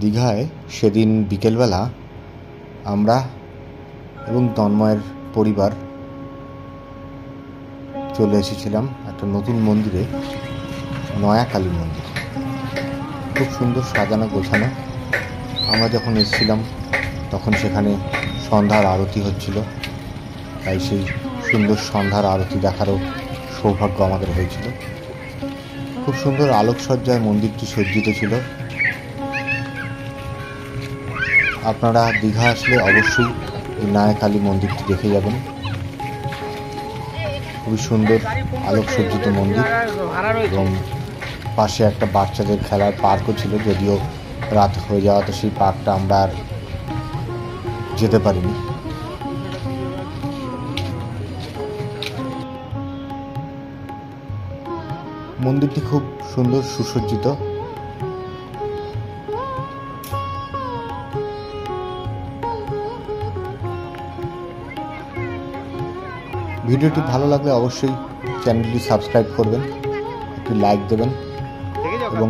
দীঘায় সেদিন বিকেলবেলা আমরা এবং তন্ময়ের পরিবার চলে এসেছিলাম একটা নতুন মন্দিরে, নয়া কালী মন্দির। খুব সুন্দর সাজানো গোছানো। আমরা যখন এসেছিলাম তখন সেখানে সন্ধ্যার আরতি হচ্ছিল, তাই সেই সুন্দর সন্ধ্যার আরতি দেখারও সৌভাগ্য আমাদের হয়েছিল। খুব সুন্দর আলোকসজ্জায় মন্দিরটি সজ্জিত ছিল। আপনারা দীঘা আসলে অবশ্যই এই নয়া কালী মন্দিরটি দেখে যাবেন। খুবই সুন্দর আলোকসজ্জিত মন্দির এবং পাশে একটা বাচ্চাদের খেলার পার্কও ছিল, যদিও রাত হয়ে যাওয়াতে সেই পার্কটা আমরা আর যেতে পারিনি। মন্দিরটি খুব সুন্দর সুসজ্জিত। ভিডিওটি ভালো লাগলে অবশ্যই চ্যানেলটি সাবস্ক্রাইব করবেন, একটি লাইক দেবেন এবং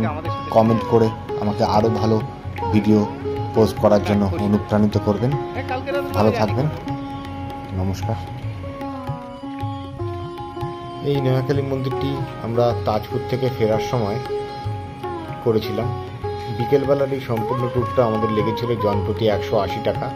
কমেন্ট করে আমাকে আরও ভালো ভিডিও পোস্ট করার জন্য অনুপ্রাণিত করবেন। ভালো থাকবেন, নমস্কার। এই নয়া কালী মন্দিরটি আমরা তাজপুর থেকে ফেরার সময় করেছিলাম। বিকেলবেলার এই সম্পূর্ণ ট্যুরটা আমাদের লেগেছিল জনপ্রতি 180 টাকা।